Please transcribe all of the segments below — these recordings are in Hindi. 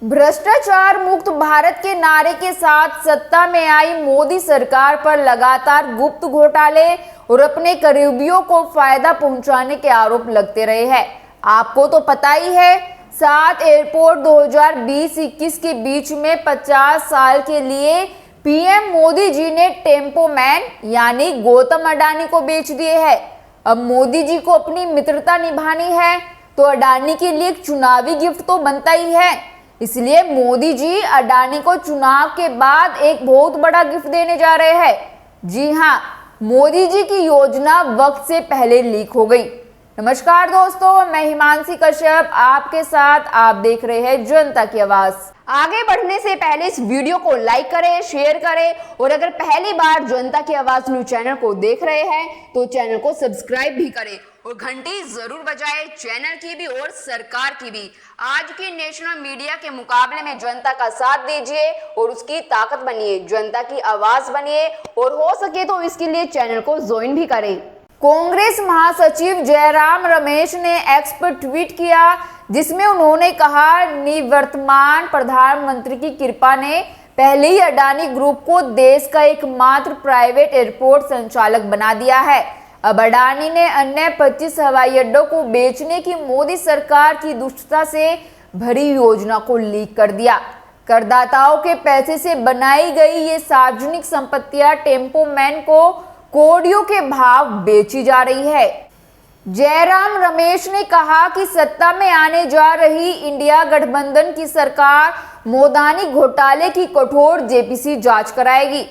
भ्रष्टाचार मुक्त भारत के नारे के साथ सत्ता में आई मोदी सरकार पर लगातार गुप्त घोटाले और अपने करीबियों को फायदा पहुंचाने के आरोप लगते रहे हैं। आपको तो पता ही है, 7 एयरपोर्ट 2020-21 के बीच में 50 साल के लिए पीएम मोदी जी ने टेम्पो मैन यानी गौतम अडानी को बेच दिए हैं। अब मोदी जी को अपनी मित्रता निभानी है तो अडानी के लिए एक चुनावी गिफ्ट तो बनता ही है। इसलिए मोदी जी अडानी को चुनाव के बाद एक बहुत बड़ा गिफ्ट देने जा रहे हैं। जी हां, मोदी जी की योजना वक्त से पहले लीक हो गई। नमस्कार दोस्तों, मैं हिमांशी कश्यप आपके साथ। आप देख रहे हैं जनता की आवाज। आगे बढ़ने से पहले इस वीडियो को लाइक करें, शेयर करें और अगर पहली बार जनता की आवाज न्यूज चैनल को देख रहे हैं तो चैनल को सब्सक्राइब भी करें और घंटी जरूर बजाएं, चैनल की भी और सरकार की भी। आज की नेशनल मीडिया के मुकाबले में जनता का साथ दीजिए और उसकी ताकत बनिए, जनता की आवाज बनिए और हो सके तो इसके लिए चैनल को ज्वाइन भी करें। कांग्रेस महासचिव जयराम रमेश ने एक्स पर ट्वीट किया, जिसमें उन्होंने कहा, निवर्तमान प्रधानमंत्री की कृपा ने पहले ही अडानी ग्रुप को देश का एकमात्र प्राइवेट एयरपोर्ट संचालक बना दिया है। अब अडानी ने अन्य 25 हवाई अड्डों को बेचने की मोदी सरकार की दुष्टता से भरी योजना को लीक कर दिया। करदाताओं के पैसे से बनाई गई ये सार्वजनिक संपत्तियां टेम्पो मैन को कोड़ियों के भाव बेची जा रही है। जयराम रमेश ने कहा कि सत्ता में आने जा रही इंडिया गठबंधन की सरकार मोदानी घोटाले की कठोर जेपीसी जांच कराएगी।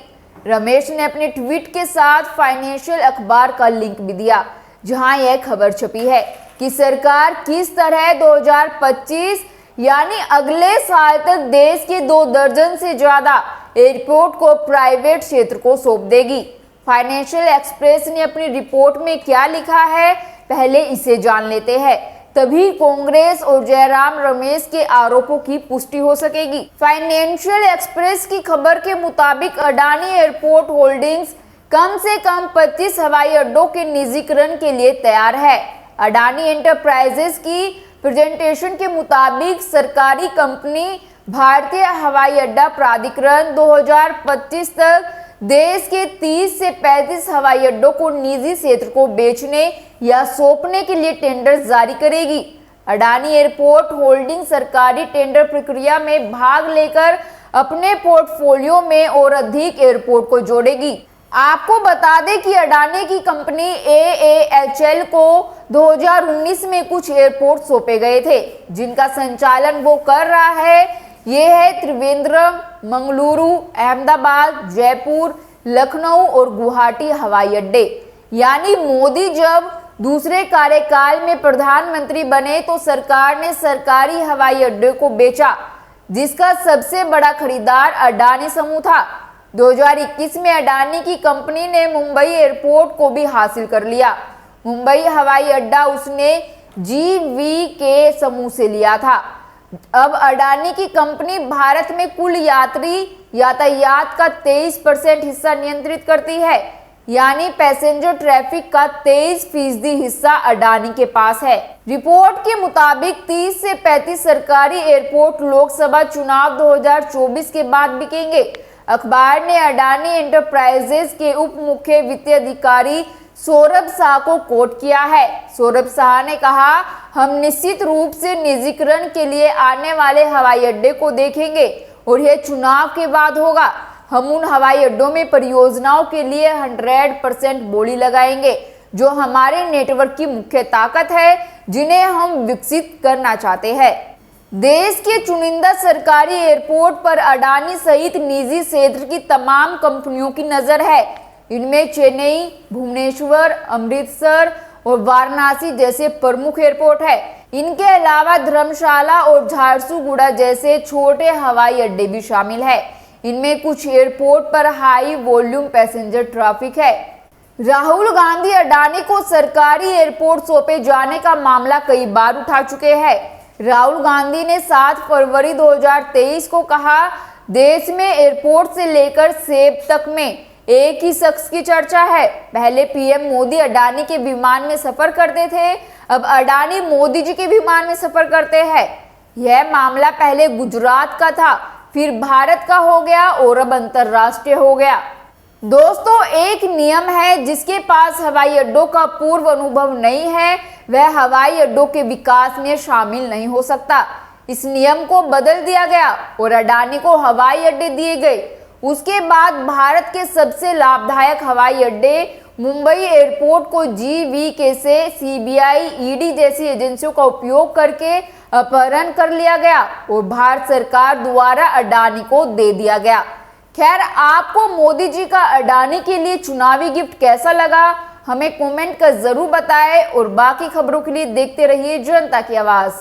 रमेश ने अपने ट्वीट के साथ फाइनेंशियल अखबार का लिंक भी दिया, जहां यह खबर छपी है कि सरकार किस तरह 2025 यानी अगले साल तक देश के 2 दर्जन से ज्यादा एयरपोर्ट को प्राइवेट क्षेत्र को सौंप देगी। फाइनेंशियल एक्सप्रेस ने अपनी रिपोर्ट में क्या लिखा है, पहले इसे जान लेते हैं, तभी कांग्रेस और जयराम रमेश के आरोपों की पुष्टि हो सकेगी। फाइनेंशियल एक्सप्रेस की खबर के मुताबिक अडानी एयरपोर्ट होल्डिंग्स कम से कम 25 हवाई अड्डों के निजीकरण के लिए तैयार है। अडानी एंटरप्राइजेस की प्रेजेंटेशन के मुताबिक सरकारी कंपनी भारतीय हवाई अड्डा प्राधिकरण 2025 तक देश के 30 से 35 हवाई अड्डों को निजी क्षेत्र को बेचने या सौंपने के लिए टेंडर जारी करेगी। अडानी एयरपोर्ट होल्डिंग सरकारी टेंडर प्रक्रिया में भाग लेकर अपने पोर्टफोलियो में और अधिक एयरपोर्ट को जोड़ेगी। आपको बता दें कि अडानी की कंपनी AAHL को 2019 में कुछ एयरपोर्ट सौंपे गए थे, जिनका संचालन वो कर रहा है। ये है त्रिवेंद्रम, मंगलुरु, अहमदाबाद, जयपुर, लखनऊ और गुवाहाटी हवाई अड्डे। यानी मोदी जब दूसरे कार्यकाल में प्रधानमंत्री बने तो सरकार ने सरकारी हवाई अड्डे को बेचा, जिसका सबसे बड़ा खरीदार अडानी समूह था। 2021 में अडानी की कंपनी ने मुंबई एयरपोर्ट को भी हासिल कर लिया। मुंबई हवाई अड्डा उसने GVK समूह से लिया था। अब अडानी की कंपनी भारत में कुल यात्री यातायात का 23% हिस्सा नियंत्रित करती है, यानी पैसेंजर ट्रैफिक का 23% हिस्सा अडानी के पास है। रिपोर्ट के मुताबिक 30 से 35 सरकारी एयरपोर्ट लोकसभा चुनाव 2024 के बाद बिकेंगे। अखबार ने अडानी एंटरप्राइजेज के उप मुख्य वित्तीय अधिकारी सौरभ शाह को कोट किया है। सौरभ शाह ने कहा, हम निश्चित रूप से निजीकरण के लिए आने वाले हवाई अड्डे को देखेंगे और यह चुनाव के बाद होगा। हम उन हवाई अड्डों में परियोजनाओं के लिए 100% बोली लगाएंगे, जो हमारे नेटवर्क की मुख्य ताकत है, जिन्हें हम विकसित करना चाहते हैं। देश के चुनिंदा सरकारी एयरपोर्ट पर अडानी सहित निजी क्षेत्र की तमाम कंपनियों की नजर है। इनमें चेन्नई, भुवनेश्वर, अमृतसर और वाराणसी जैसे प्रमुख एयरपोर्ट है। इनके अलावा धर्मशाला और झारसुगुड़ा जैसे छोटे हवाई अड्डे भी शामिल है। इनमें कुछ एयरपोर्ट पर हाई वॉल्यूम पैसेंजर ट्रैफिक है। राहुल गांधी अडानी को सरकारी एयरपोर्ट सौंपे जाने का मामला कई बार उठा चुके हैं। राहुल गांधी ने 7 फरवरी 2023 को कहा, देश में एयरपोर्ट से लेकर सेब तक में एक ही शख्स की चर्चा है। पहले पीएम मोदी अडानी के विमान में सफर करते थे, अब अडानी मोदी जी के विमान में सफर करते हैं। यह मामला पहले गुजरात का था, फिर भारत का हो गया और अब अंतरराष्ट्रीय हो गया। दोस्तों, एक नियम है, जिसके पास हवाई अड्डों का पूर्व अनुभव नहीं है वह हवाई अड्डों के विकास में शामिल नहीं हो सकता। इस नियम को बदल दिया गया और अडानी को हवाई अड्डे दिए गए। उसके बाद भारत के सबसे लाभदायक हवाई अड्डे मुंबई एयरपोर्ट को GVK से CBI, ED जैसी एजेंसियों का उपयोग करके अपहरण कर लिया गया और भारत सरकार द्वारा अडानी को दे दिया गया। खैर, आपको मोदी जी का अडानी के लिए चुनावी गिफ्ट कैसा लगा, हमें कमेंट कर जरूर बताएं और बाकी खबरों के लिए देखते रहिए जनता की आवाज।